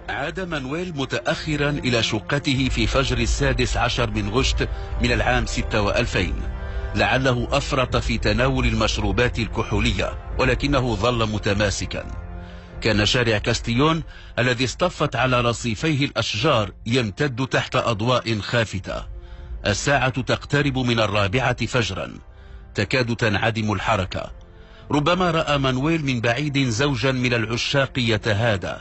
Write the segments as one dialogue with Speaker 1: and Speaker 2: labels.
Speaker 1: عاد مانويل متأخرا إلى شقته في فجر 16 من غشت من العام 26، لعله أفرط في تناول المشروبات الكحولية، ولكنه ظل متماسكا. كان شارع كاستيون الذي اصطفت على رصيفيه الأشجار يمتد تحت أضواء خافتة. الساعة تقترب من 4 فجرا، تكاد تنعدم الحركة. ربما رأى مانويل من بعيد زوجا من العشاق يتهادى،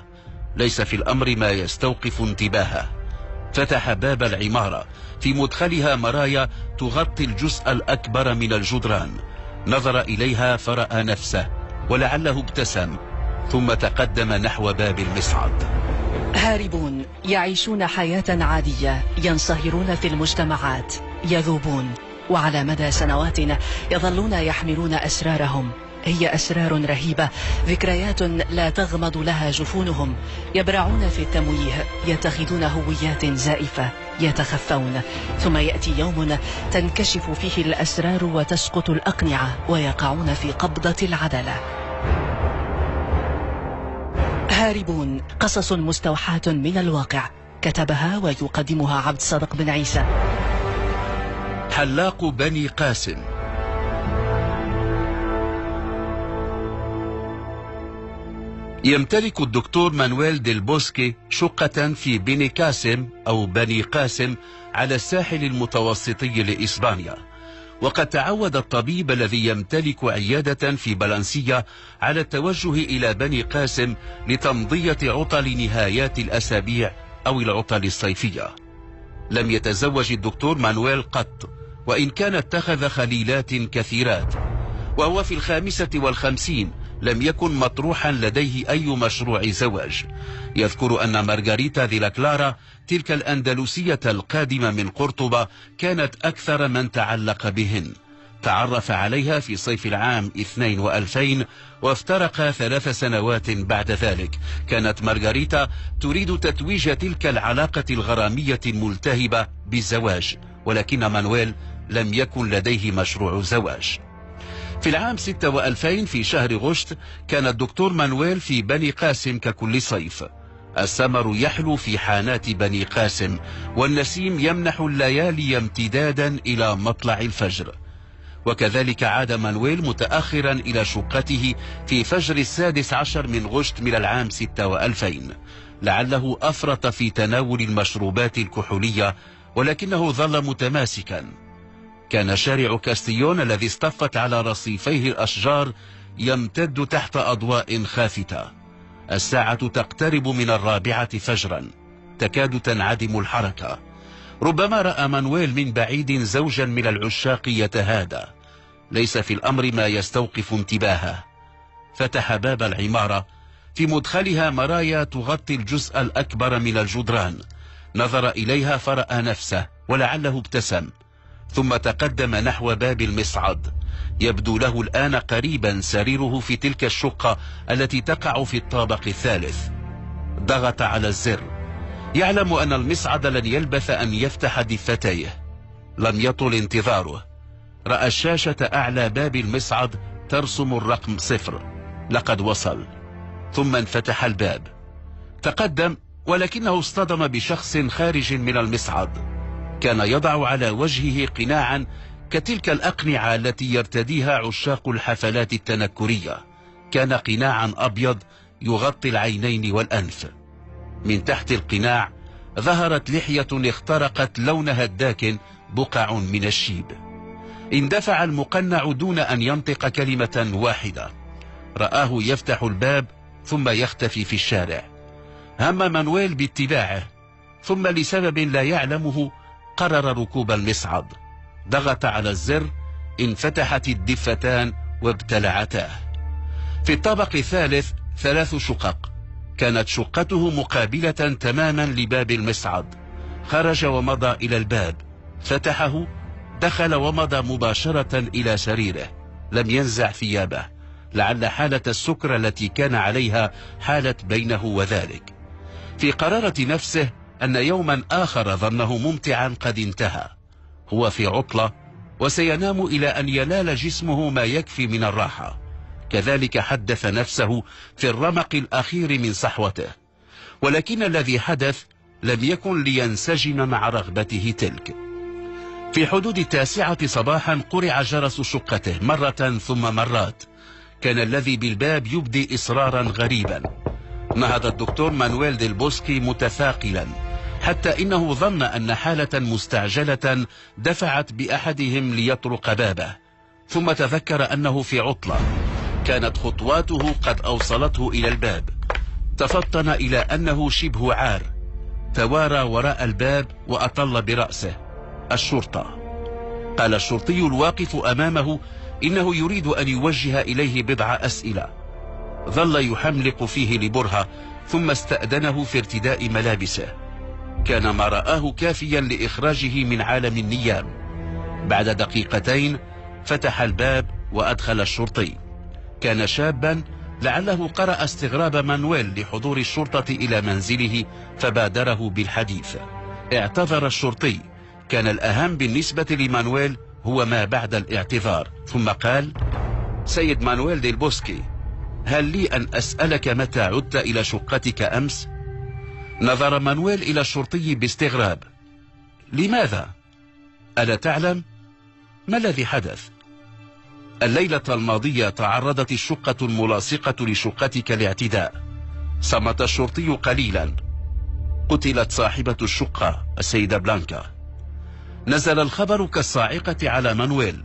Speaker 1: ليس في الأمر ما يستوقف انتباهه. فتح باب العمارة، في مدخلها مرايا تغطي الجزء الأكبر من الجدران. نظر إليها فرأى نفسه، ولعله ابتسم، ثم تقدم نحو باب المصعد.
Speaker 2: هاربون يعيشون حياة عادية، ينصهرون في المجتمعات، يذوبون، وعلى مدى سنوات يظلون يحملون أسرارهم. هي أسرار رهيبة، ذكريات لا تغمض لها جفونهم. يبرعون في التمويه، يتخذون هويات زائفة، يتخفون. ثم يأتي يوم تنكشف فيه الأسرار وتسقط الأقنعة، ويقعون في قبضة العدالة. هاربون، قصص مستوحاة من الواقع، كتبها ويقدمها عبد الصادق بن عيسى.
Speaker 1: حلاق بني قاسم. يمتلك الدكتور مانويل ديل بوسكي شقة في بني قاسم أو بني قاسم على الساحل المتوسطي لإسبانيا. وقد تعود الطبيب الذي يمتلك عيادة في بلنسيا على التوجه إلى بني قاسم لتمضية عطل نهايات الأسابيع أو العطل الصيفية. لم يتزوج الدكتور مانويل قط، وإن كان اتخذ خليلات كثيرات. وهو في 55 لم يكن مطروحا لديه أي مشروع زواج. يذكر أن مارغاريتا دي لا كلارا، تلك الأندلسية القادمة من قرطبة، كانت أكثر من تعلق بهن. تعرف عليها في صيف العام 2000 وافترقا 3 سنوات بعد ذلك. كانت مارغاريتا تريد تتويج تلك العلاقة الغرامية الملتهبة بالزواج، ولكن مانويل لم يكن لديه مشروع زواج. في العام 26 في شهر غشت كان الدكتور مانويل في بني قاسم ككل صيف. السمر يحلو في حانات بني قاسم، والنسيم يمنح الليالي امتدادا إلى مطلع الفجر. وكذلك عاد مانويل متأخرا إلى شقته في فجر 16 من غشت من العام 26، لعله أفرط في تناول المشروبات الكحولية، ولكنه ظل متماسكا. كان شارع كاستيون الذي اصطفت على رصيفيه الأشجار يمتد تحت أضواء خافتة. الساعة تقترب من 4 فجرا، تكاد تنعدم الحركة. ربما رأى مانويل من بعيد زوجا من العشاق يتهادى، ليس في الأمر ما يستوقف انتباهه. فتح باب العمارة، في مدخلها مرايا تغطي الجزء الأكبر من الجدران. نظر إليها فرأى نفسه، ولعله ابتسم، ثم تقدم نحو باب المصعد. يبدو له الآن قريبا سريره في تلك الشقة التي تقع في الطابق الثالث. ضغط على الزر. يعلم أن المصعد لن يلبث أن يفتح دفتيه. لم يطل انتظاره. رأى الشاشة أعلى باب المصعد ترسم الرقم 0. لقد وصل. ثم انفتح الباب. تقدم، ولكنه اصطدم بشخص خارج من المصعد. كان يضع على وجهه قناعا كتلك الأقنعة التي يرتديها عشاق الحفلات التنكرية. كان قناعا أبيض يغطي العينين والأنف. من تحت القناع ظهرت لحية اخترقت لونها الداكن بقع من الشيب. اندفع المقنع دون أن ينطق كلمة واحدة. رآه يفتح الباب ثم يختفي في الشارع. هم مانويل باتباعه، ثم لسبب لا يعلمه قرر ركوب المصعد. ضغط على الزر، انفتحت الدفتان وابتلعتاه. في الطابق الثالث 3 شقق. كانت شقته مقابلة تماما لباب المصعد. خرج ومضى إلى الباب، فتحه، دخل ومضى مباشرة إلى سريره. لم ينزع ثيابه، لعل حالة السكر التي كان عليها حالت بينه وذلك. في قرارة نفسه أن يوما آخر ظنه ممتعا قد انتهى. هو في عطلة، وسينام إلى أن ينال جسمه ما يكفي من الراحة. كذلك حدث نفسه في الرمق الأخير من صحوته. ولكن الذي حدث لم يكن لينسجم مع رغبته تلك. في حدود 9 صباحا قرع جرس شقته مرة ثم مرات. كان الذي بالباب يبدي إصرارا غريبا. نهض الدكتور مانويل ديل بوسكي متثاقلا، حتى إنه ظن أن حالة مستعجلة دفعت بأحدهم ليطرق بابه، ثم تذكر أنه في عطلة. كانت خطواته قد أوصلته إلى الباب. تفطن إلى أنه شبه عار، توارى وراء الباب وأطل برأسه. الشرطة. قال الشرطي الواقف أمامه إنه يريد أن يوجه إليه بضع أسئلة. ظل يحملق فيه لبرهة، ثم استأذنه في ارتداء ملابسه. كان ما رآه كافيا لإخراجه من عالم النيام. بعد دقيقتين فتح الباب وأدخل الشرطي. كان شابا لعله قرأ استغراب مانويل لحضور الشرطة إلى منزله فبادره بالحديث. اعتذر الشرطي. كان الأهم بالنسبة لمانويل هو ما بعد الاعتذار، ثم قال: سيد مانويل ديل بوسكي، هل لي أن أسألك متى عدت إلى شقتك أمس؟ نظر مانويل إلى الشرطي باستغراب. لماذا؟ ألا تعلم؟ ما الذي حدث؟ الليلة الماضية تعرضت الشقة الملاصقة لشقتك لاعتداء. صمت الشرطي قليلا. قتلت صاحبة الشقة السيدة بلانكا. نزل الخبر كالصاعقة على مانويل.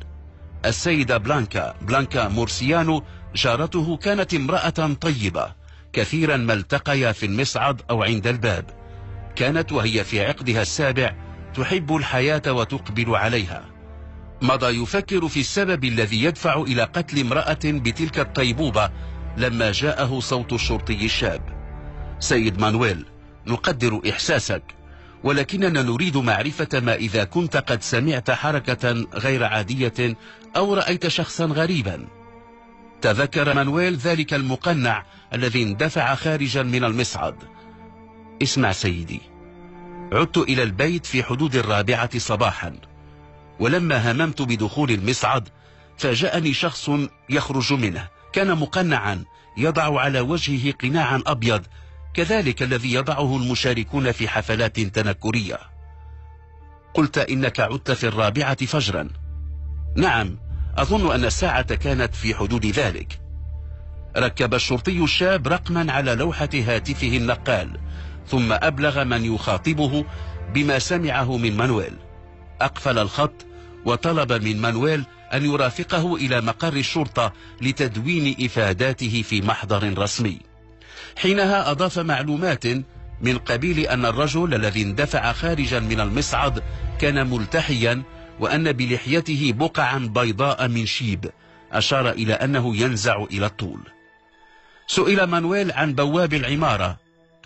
Speaker 1: السيدة بلانكا مورسيانو جارته كانت امرأة طيبة، كثيرا ما التقيا في المصعد أو عند الباب. كانت وهي في عقدها السابع تحب الحياة وتقبل عليها. مضى يفكر في السبب الذي يدفع إلى قتل امرأة بتلك الطيبوبة لما جاءه صوت الشرطي الشاب. سيد مانويل، نقدر إحساسك، ولكننا نريد معرفة ما إذا كنت قد سمعت حركة غير عادية أو رأيت شخصا غريبا. تذكر مانويل ذلك المقنع الذي اندفع خارجا من المصعد. اسمع سيدي، عدت إلى البيت في حدود 4 صباحا، ولما هممت بدخول المصعد فاجأني شخص يخرج منه. كان مقنعا، يضع على وجهه قناعا أبيض كذلك الذي يضعه المشاركون في حفلات تنكرية. قلت إنك عدت في 4 فجرا. نعم، أظن أن الساعة كانت في حدود ذلك. ركب الشرطي الشاب رقما على لوحة هاتفه النقال، ثم أبلغ من يخاطبه بما سمعه من مانويل. أقفل الخط وطلب من مانويل أن يرافقه إلى مقر الشرطة لتدوين إفاداته في محضر رسمي. حينها أضاف معلومات من قبيل أن الرجل الذي اندفع خارجا من المصعد كان ملتحيا، وأن بلحيته بقعا بيضاء من شيب، أشار إلى أنه ينزع إلى الطول. سئل مانويل عن بواب العمارة،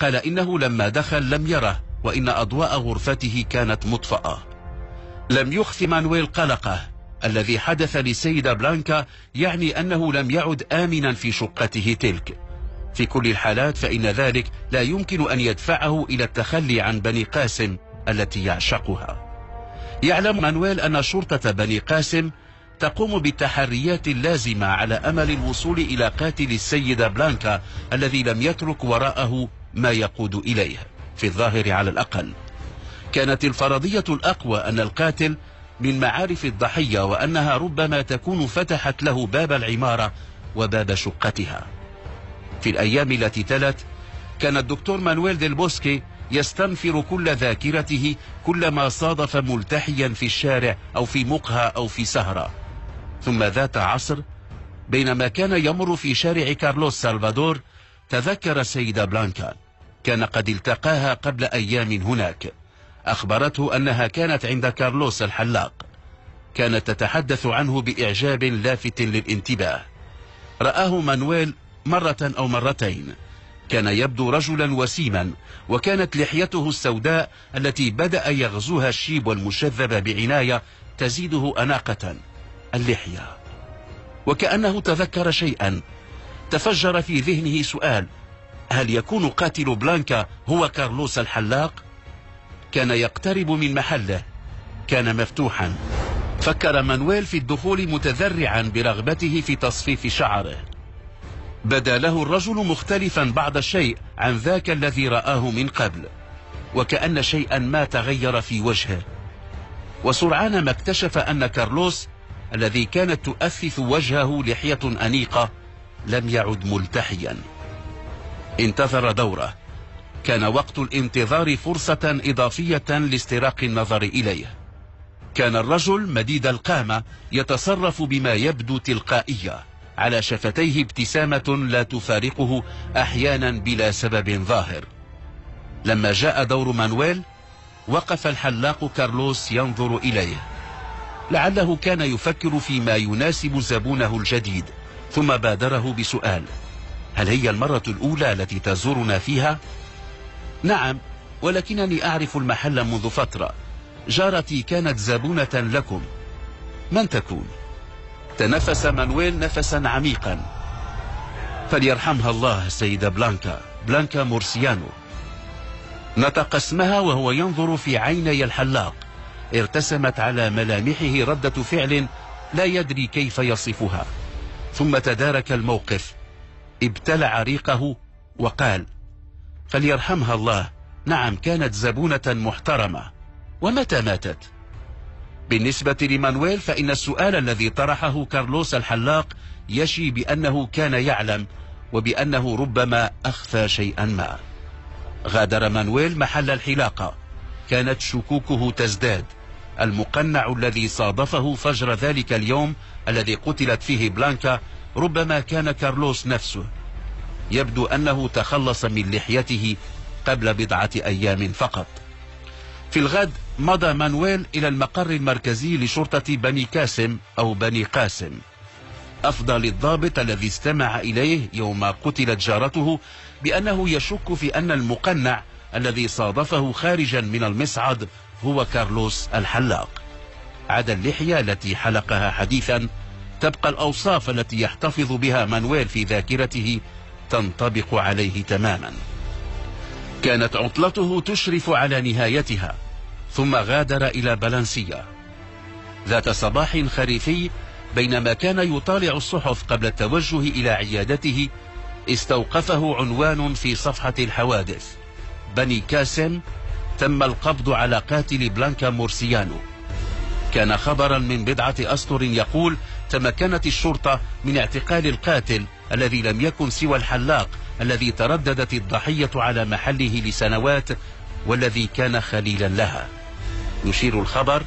Speaker 1: قال إنه لما دخل لم يره، وإن أضواء غرفته كانت مطفأة. لم يخف مانويل قلقه. الذي حدث للسيدة بلانكا يعني أنه لم يعد آمنا في شقته تلك. في كل الحالات فإن ذلك لا يمكن أن يدفعه إلى التخلي عن بني قاسم التي يعشقها. يعلم مانويل أن شرطة بني قاسم تقوم بالتحريات اللازمة على أمل الوصول إلى قاتل السيدة بلانكا الذي لم يترك وراءه ما يقود إليه، في الظاهر على الأقل. كانت الفرضية الأقوى أن القاتل من معارف الضحية، وأنها ربما تكون فتحت له باب العمارة وباب شقتها. في الأيام التي تلت كان الدكتور مانويل ديل بوسكي يستنفر كل ذاكرته كلما صادف ملتحيا في الشارع أو في مقهى أو في سهرة. ثم ذات عصر بينما كان يمر في شارع كارلوس سالفادور تذكر السيدة بلانكا. كان قد التقاها قبل أيام هناك. أخبرته أنها كانت عند كارلوس الحلاق. كانت تتحدث عنه بإعجاب لافت للانتباه. رآه مانويل مرة أو مرتين. كان يبدو رجلا وسيما، وكانت لحيته السوداء التي بدأ يغزوها الشيب والمشذب بعناية تزيده أناقة. اللحية. وكأنه تذكر شيئا. تفجر في ذهنه سؤال: هل يكون قاتل بلانكا هو كارلوس الحلاق؟ كان يقترب من محله. كان مفتوحا. فكر مانويل في الدخول متذرعا برغبته في تصفيف شعره. بدا له الرجل مختلفا بعض الشيء عن ذاك الذي رآه من قبل، وكأن شيئا ما تغير في وجهه. وسرعان ما اكتشف أن كارلوس الذي كانت تؤثث وجهه لحية أنيقة لم يعد ملتحيا. انتظر دوره. كان وقت الانتظار فرصة إضافية لاستراق النظر إليه. كان الرجل مديد القامة يتصرف بما يبدو تلقائية، على شفتيه ابتسامة لا تفارقه أحيانا بلا سبب ظاهر. لما جاء دور مانويل وقف الحلاق كارلوس ينظر إليه، لعله كان يفكر فيما يناسب زبونه الجديد، ثم بادره بسؤال: هل هي المرة الأولى التي تزورنا فيها؟ نعم، ولكنني أعرف المحل منذ فترة. جارتي كانت زبونة لكم. من تكون؟ تنفس مانويل نفسا عميقا. فليرحمها الله سيدة بلانكا مورسيانو. نطق اسمها وهو ينظر في عيني الحلاق. ارتسمت على ملامحه ردة فعل لا يدري كيف يصفها، ثم تدارك الموقف، ابتلع ريقه وقال: فليرحمها الله، نعم كانت زبونة محترمة. ومتى ماتت؟ بالنسبة لمانويل فإن السؤال الذي طرحه كارلوس الحلاق يشي بأنه كان يعلم، وبأنه ربما أخفى شيئا ما. غادر مانويل محل الحلاقة. كانت شكوكه تزداد. المقنع الذي صادفه فجر ذلك اليوم الذي قتلت فيه بلانكا ربما كان كارلوس نفسه. يبدو أنه تخلص من لحيته قبل بضعة أيام فقط. في الغد مضى مانويل إلى المقر المركزي لشرطة بني كاسم أو بني قاسم. أفضى للضابط الذي استمع إليه يوم قتلت جارته بأنه يشك في أن المقنع الذي صادفه خارجا من المصعد هو كارلوس الحلاق. عدا اللحية التي حلقها حديثا، تبقى الأوصاف التي يحتفظ بها مانويل في ذاكرته تنطبق عليه تماما. كانت عطلته تشرف على نهايتها، ثم غادر إلى بلانسيا. ذات صباح خريفي بينما كان يطالع الصحف قبل التوجه إلى عيادته، استوقفه عنوان في صفحة الحوادث: بني كاسم تم القبض على قاتل بلانكا مورسيانو. كان خبرا من بضعة أسطر يقول: تمكنت الشرطة من اعتقال القاتل الذي لم يكن سوى الحلاق الذي ترددت الضحية على محله لسنوات والذي كان خليلا لها. يشير الخبر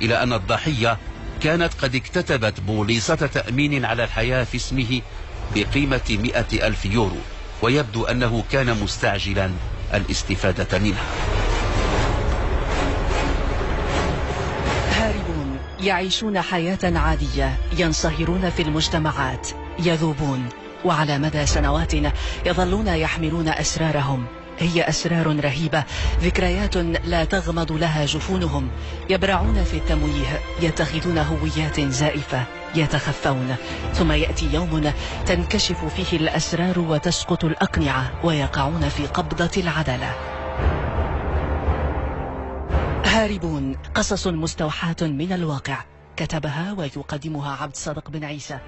Speaker 1: إلى أن الضحية كانت قد اكتتبت بوليصة تأمين على الحياة في اسمه بقيمة 100,000 يورو، ويبدو أنه كان مستعجلا الاستفادة منها.
Speaker 2: هاربون يعيشون حياة عادية، ينصهرون في المجتمعات، يذوبون، وعلى مدى سنوات يظلون يحملون أسرارهم. هي أسرار رهيبة، ذكريات لا تغمض لها جفونهم. يبرعون في التمويه، يتخذون هويات زائفة، يتخفون، ثم يأتي يوم تنكشف فيه الأسرار وتسقط الأقنعة، ويقعون في قبضة العدالة. هاربون، قصص مستوحاة من الواقع، كتبها ويقدمها عبد الصادق بن عيسى.